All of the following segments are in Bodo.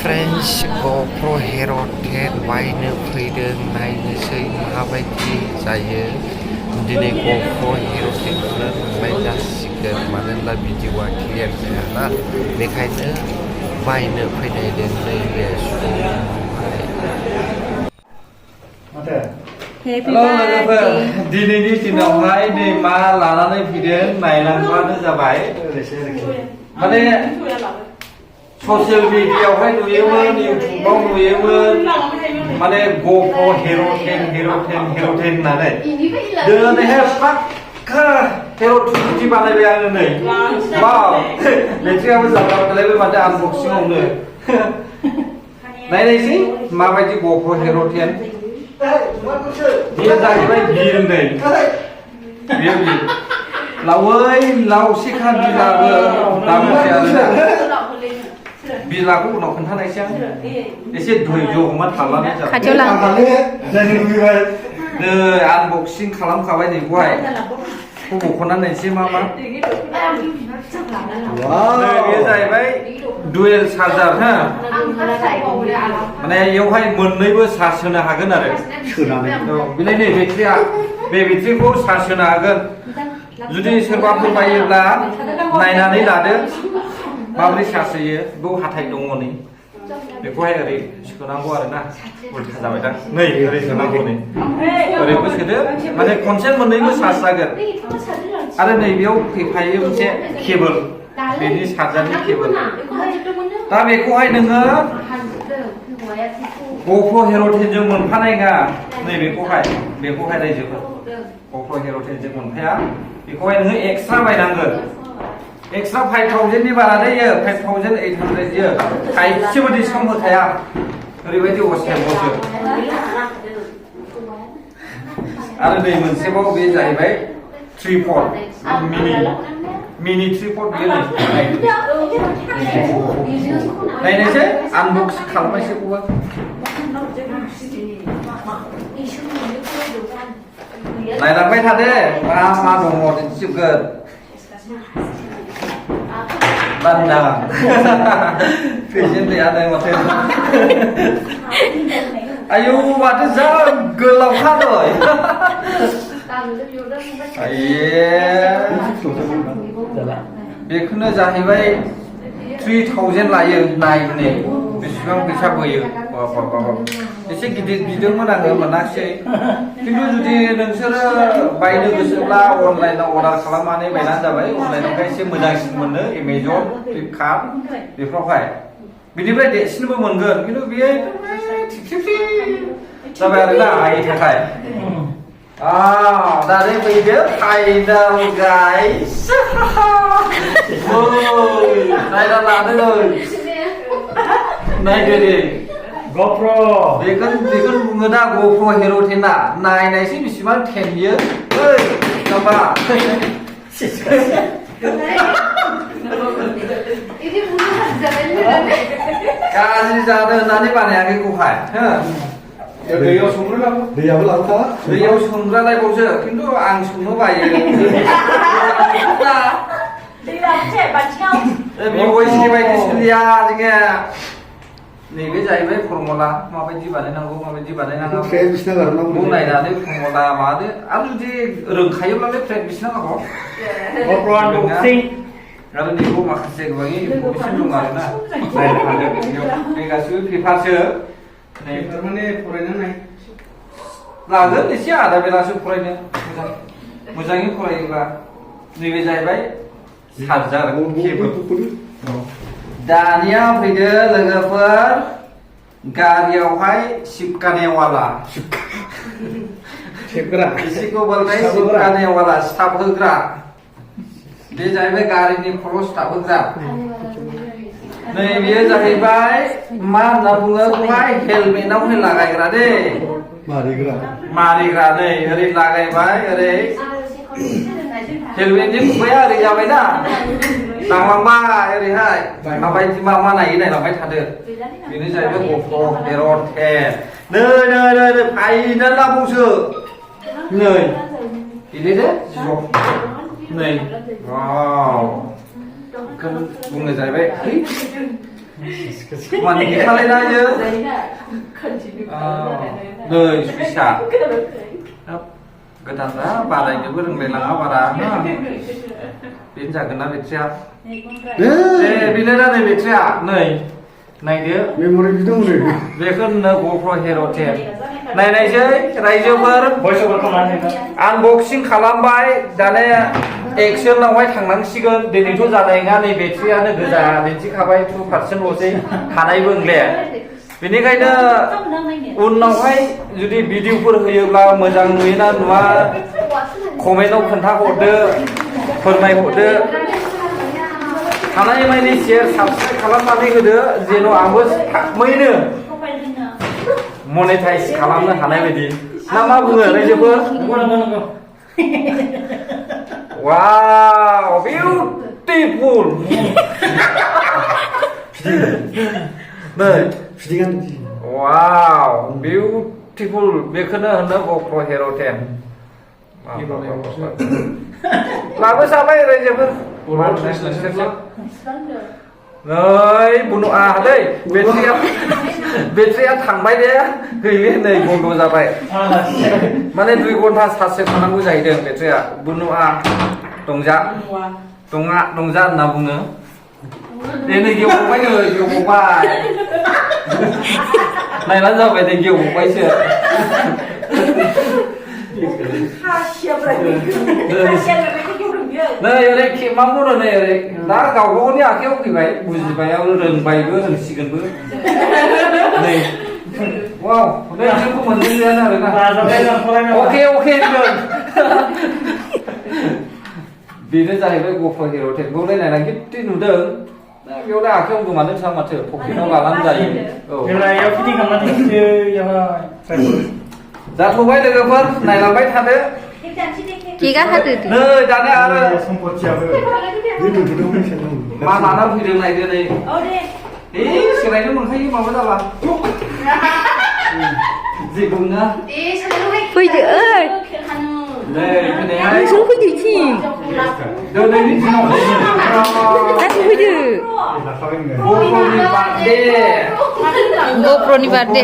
फ्रेंड्स GoPro Hero 10 बायनो फैदों नायनोसै माबायदि जायो दिनै GoPro Hero 10 खौनो लांनाय जासिगोन मानो होनब्ला भिडिअआ क्लियार जायाना बेखायनो बायनो फैनायदों नैबे समावहाय हेलो लोगोफोर दिनैनि दिनावहाय नै मा लानानै फैदों नायलांबानो जाबाय माने ससियेल मिडियायावहाय नुयोमोन इउटुबाव नुयोमोन माने GoPro Hero 10 होननानै दिनैहाय पाक्का Hero 2 बिदि बानायबाय आङो नै वाव बेट्रियाबो जालांबायलाय माथो आनबक्सिंआवनो नायनायसै माबायदि GoPro Hero 10 बेयो जाहैबाय बिर नै बेयो बिर लावै लावसिखा बिलाबो दामोसै आरोना बिलाखौ उनाव खोन्थानायसै आं एसे धैर्य हमना थालानो जाबाय नै आनबक्सिं खालामखाबाय नैखौहाय बख'नानै नायसै मा बेयो जाहैबाय डुएल चार्जार हा माने बेयावहाय मोननैबो चार्ज होनो हागोन आरो सोनानै बेलाय नै बेट्रिया बे बेट्रिखौ चार्ज होनो हागोन जुदि सोरबाफोर बायोब्ला नायनानै लादो माबोरै चार्ज होयो बेयाव हाथाय दङ नै बेखौहाय ओरै सोनांगौ आरोना उल्था जाबाय दा नै ओरै सोनांगौ नै ओरैबो सोदो माने खनसे मोननैबो चार्ज जागोन आरो नैबेयाव फैफायो मोनसे केबोल बेनि चार्जारनि केबोल दा बेखौहाय नोङो GoPro Hero 10 जों मोनफानाय नङा नैबेखौहाय रायजोफोर GoPro Hero 10 जों मोनफाया बेखौहाय नोङो एक्सट्रा बायनांगोन एक्सट्रा 5000 नि बारा जायो 5800 यो थाइसेबो डिसकाउन्ट होखाया ओरैबायदि असेलबसो आरो नै मोनसेबाव बे जाहैबाय 3 पट मिनि 3 पट बेयो नायनोसै आनबक्सिं खालामनायसैखौबो नायलांबाय थादो मा दङ दिन्थिजोबगोन बान्दा फेजेन गैयानो माथो आयौ माथो जा गोलावखा बेखौनो जाहैबाय 3000 लायो नायनो बेसेबां फैसा बोयो एसे गिदिर बिदोंमोन आङो मोनाखिसै खिन्थु जुदि नोंसोरो बायनो गोसोब्ला अनलाइनाव अर्डार खालामनानै बायनानै जाबाय अनलाइनावहाय एसे मोजांसिन मोनो एमाजन फ्लिपकार्ट बेफोरावहाय बिनिफ्राय देरसिनबो मोनगोन खिन्थु बेयो जाबाय आरोना आंनि थाखाय दानि फैदो फाइनाल गाइस नायना लादो नायदो दे GoPro बेखौनो बुङो दा GoPro Hero 10 आ नायनायसै बेसेबां 10 बियो ओइ जाबा गाज्रि जादों होननानै बानायाखै खौहाय दैयाव संग्रालायबावसो खिन्थु आं संनो बायो बेबायदि बायदि सोलिया जोङो नैबे जाहैबाय फर्मुला माबायदि बानायनांगौ माबायदि बानायनांगौ नायनानै फर्मुला मादो आरो जुदि रोंखायोब्लालाय प्रेक्टिस नांगौ आरो नैबेयाव माखासे गोबां इनफरमेसन दं आरोना नायनो हागोन बे गासिबो पेपारसो माने फरायनानै लागोन एसे आधा बेलासो फरायनो मोजाङै फरायोब्ला नैबे जाहैबाय चार्जार केबोल दानिया फैदो लोगोफोर गारियावहाय सिपकानेवाला एसेखौ बोलबाय सिपकानेवाला स्टाफ होग्रा बे जाहैबाय गारिनि खर' स्टाफ होग्रा नै बेयो जाहैबाय मा होनना बुङो बेखौहाय हेलमेटावहाय लागायग्रा दे मारिग्रा नै ओरै लागायबाय ओरै हेलमेटनि खुगाया ओरै जाबायना नांलांबाय ओरैहाय माबायदि मा नायलांबाय थादो बेनो जाहैबाय GoPro Hero 10 नै फाइनाल लाबावसो नै गेलेदो नै वाव बुंनो जाहैबाय Màn hình khai ra chứ. Đời suy xả. Cái thằng đó bà này cứ đừng để lắng bà đã. Biến giả cái nào việc xe. Ê, biến ra này việc xe. Này đứa. Memory itu mana? Việc hơn GoPro Hero 10. Này chứ, unboxing खालामबाय दाने एक्सेलावहाय थांनांसिगोन दिनैथ' जानाय नङा नै बेटारियानो गोजा दिन्थिखाबाय 2% ल'सै हानायबो नंले बेनिखायनो उनावहाय जुदि भिडिअफोर होयोब्ला मोजां नुयोना नुवा कमेन्टआव खोन्थाहरदो फोरमायहरदो हानाय मानि शेयार साबस्क्राइब खालामनानै होदो जेन' आंबो थाबैनो मनेटाइज खालामनो हानाय बायदि ना मा बुङो रायजोफोर वाव बिउटिफुल नै Sedikit. वाव बिउटिफुल बेखौनो होनो GoPro Hero 10 लाबो जाबाय रायजोफोर नै बुनुआ दै बेटारिया थांबाय दे गैले नै बन्द जाबाय माने 2 घन्टा चार्जसो थानांगौ जाहैदों बेटारिया बुनुआ दंजा होनना बुङो दे नै गेवबाय नायनानै जाबाय दे गेवबायसो नै ओरै मा बुङो नै ओरै दा गावबागावनि आखायाव फैबाय बुजिबाय रोंबायबो रोंसिगोनबो नै वाव नै जोंखौ मोनजोबबायानो आरोना अके बेनो जाहैबाय GoPro Hero 10 खौ नायनानै गिफ्टि नुदों बेयावलाय आखायाव गोमादों सा माथो पकेटाव लानानै जायो जाथ'बाय लोगोफोर नायलांबाय थादो केकआ हादो नै दानिया आरो Itu sudah masih. मा लाना फैदों नायदो नै सोलायनो मोनखायो माबा जाला जेबो नङा फैदो ओइ नै फैनायहाय नोंसोर फैदो थिं दिनैनि दिनाव गासै फैदो GoProनि बार्थडे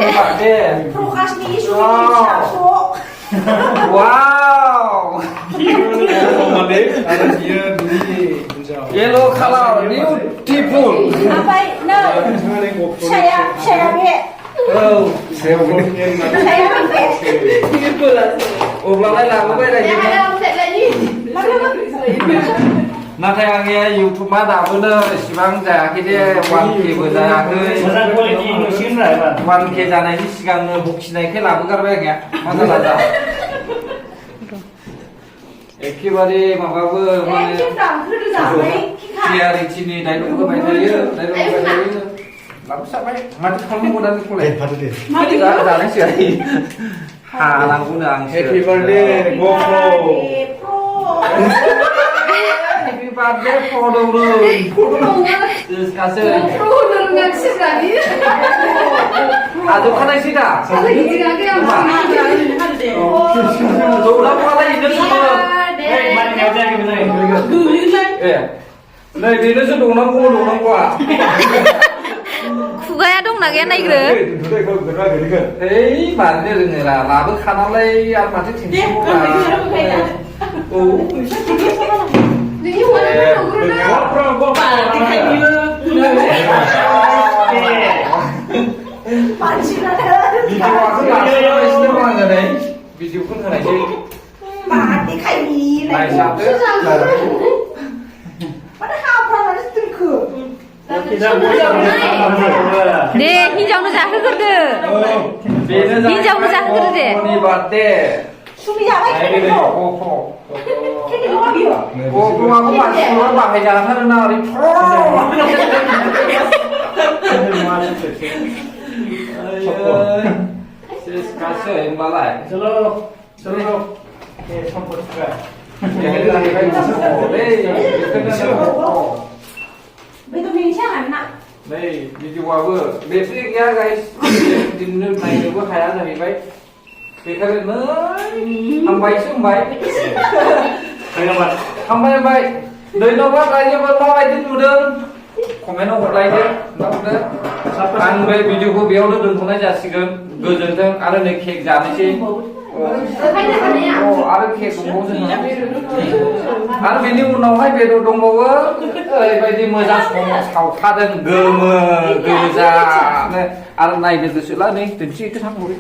वाव yellow color beautiful saya be अब्लालाय लाबोबाय नाथाय आंनिया इउटुबा दाबोनो एसेबां जायाखै दे 1K बो जायाखै 1K जानायनि सिगांनो बखिनायखाय लाबोगारबाय आंनिया मा जाला दा एखेबारे माबाबो माने क्लियारिटिनि डायलग होबाय थायो लाबोसाबाय माथो खालामनांगौ दा बेखौलाय जानायसै हानांगौनो आंसो Happy birthday GoPro. Happy birthday फट'नो दिसकासै हाजोबखानायसै दा जौलाबोलाय इनो सङो नै बेनोसो दौनांगौआ खुगाया दंना गैया नायग्रो ओइ मानो रोङोरा लाबोखानालाय आरो माथो भिडिअखौ होनायसै दे हिनजावनो जाहोग्रोदो हिनजावनो जाहोग्रो दे GoProआखौ मानसिफोरा बाहायजाथारो ना ओरै सेसखासै होनबालाय नै भिडिअआबो बेटारि गैया गाइस दिननो नायनोबो हाया जाहैबाय बेखायनो नै हामबायसो होनबाय हामबाय धन्यबाद रायजोफोर माबायदि नुदों कमेन्टआव हरलायदो हरदो आं बे भिडिअखौ बेयावनो दोनथ'नाय जासिगोन गोजोन्थों आरो नै केक जानोसै आरो केक दंबावो जोंहा आरो बेनि उनावहाय बेदर दंबावो ओरैबायदि मोजां सावखादों गोमो गोजानो आरो नायनो गोसोला नै दिन्थिहैदो थांहरो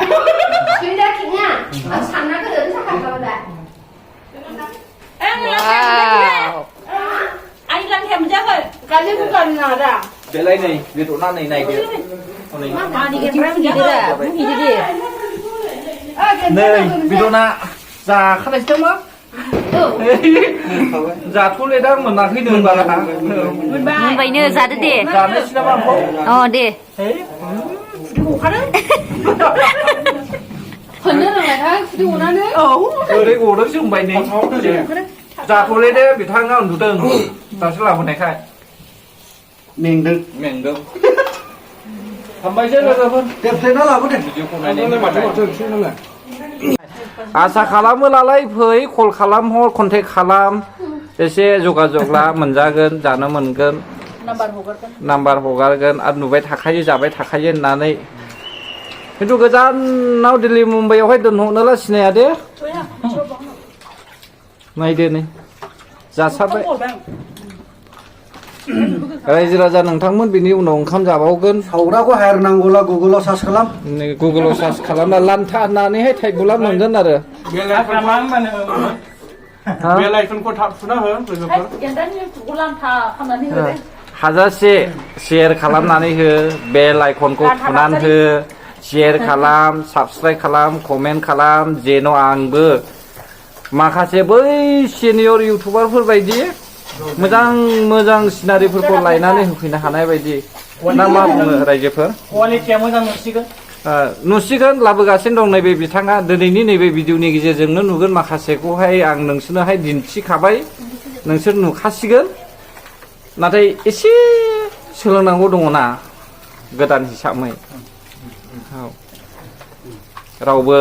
anh làm thèm chắc rồi cái này cũng cần là đã बेलाय नै बेदरना नै नायदो हनै đi cái gì đấy là không gì đấy नै बेदरना जाखानायसो मा जाथ'ले दा मोनाखैनो बारा मोनबायनो जादो दे जानोसै नामा आंखौ अ दे ओरै गदों जोंबाय नै जाथ'ले दे बिथाङा उन्दुदों दासो लाबोनायखाय मेंदों हामबायसै लोगोफोर टेबलेटआ लाबोदो भिडिअखौ नायनायनि थाखाय आसा खालामोलाय फै कल खालामहर कन्टेक्ट खालाम एसे जगाजग ला मोनजागोन जानो मोनगोन नाम्बार हगारगोन आरो नुबाय थाखायो जाबाय थाखायो होननानै खिन्थु गोजानाव दिल्ली मुम्बाइआवहाय दोनहरनोला सिनाया दे नायदो नै जासाबबाय रायजो राजा नोंथांमोन बिनि उनाव ओंखाम जाबावगोन सावग्राखौ हायार नांगौला गुगोलाव सार्च खालाम गुगोलाव सार्च खालामना लान्था होननानैहाय टाइपबोला मोनगोन आरो बेलाइकनखौ थाब थुना हो लोगोफोर हाजासे शेयार खालामनानै हो बेल आइकनखौ थुनानै हो शेयार खालाम साबस्क्राइब खालाम कमेन्ट खालाम जेन' आंबो माखासे बै सिनियर इउटुबारफोर बायदि मोजां सिनारिफोरखौ लायनानै होफैनो हानाय बायदि ना मा बुङो रायजोफोर क्वालिटिया मोजां नुसिगोन नुसिगोन लाबोगासिनो दं नैबे बिथाङा दिनैनि नैबे भिडिअनि गेजेरजोंनो नुगोन माखासेखौहाय आं नोंसोरनोहाय दिन्थिखाबाय नोंसोर नुखासिगोन नाथाय एसे सोलोंनांगौ दङ ना गोदान हिसाबै रावबो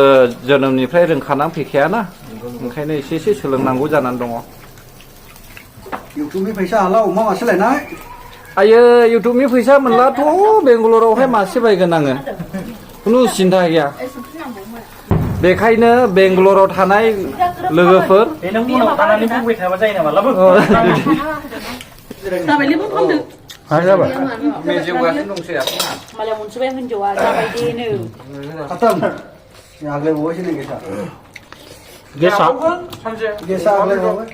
जोनोमनिफ्राय रोंखानानै फैखायाना ओंखायनो एसे सोलोंनांगौ जानानै दङ इउटुबनि फैसा हाला अमा मासे लायनाय आयो इउटुबनि फैसा मोनलाथ' बेंगालरावहाय मासे बायगोन आङो खुनु सिन्था गैया बेखायनो बेंगालराव थानाय लोगोफोर बे नों उनाव थानानै बुंबाय थाबा जायो नामा लाबो जाबाय मेजेवगासिनो दंसै malah muncul yang menjual sampai di ini खाथाम आगलाय बावबायसो नै गेसा सानसे गेसा आगलाय बावबाय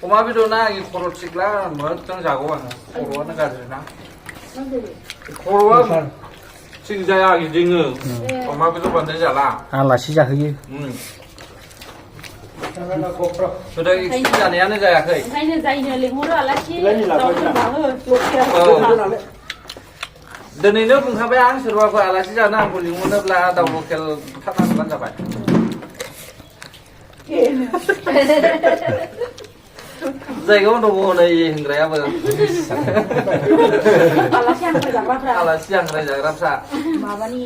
अमा बेदरना आंनि खर' थिगला मोजां जागौ आङो खर'आनो गाज्रि ना खर'आ थिग जाया गिदिङो अमा बेदर बांद्राय जाला आलासि जाहोयो गोदो एक्सि जानायानो जायाखै ओंखायनो जायनो लेंहरो आलासि दिनैनो बुंखाबाय आं सोरबाफोर आलासि जानो आंखौ लिंहरनोब्ला दाउ लकेल बुथारना होबानो जाबाय जायगायाव दङ नै होनग्रायाबो आलासि हांग्राय जाग्राफ्रा माबानि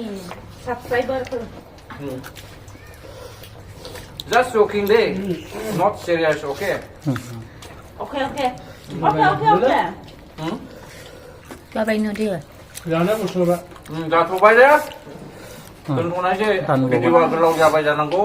साबस्क्राइबारफोर Just joking day, not serious, okay? oke जाबायनो दे जानो बुस्थुबा जाथ'बाय दे दोनथ'नायसै भिडिअआ गोलाव जाबाय जानांगौ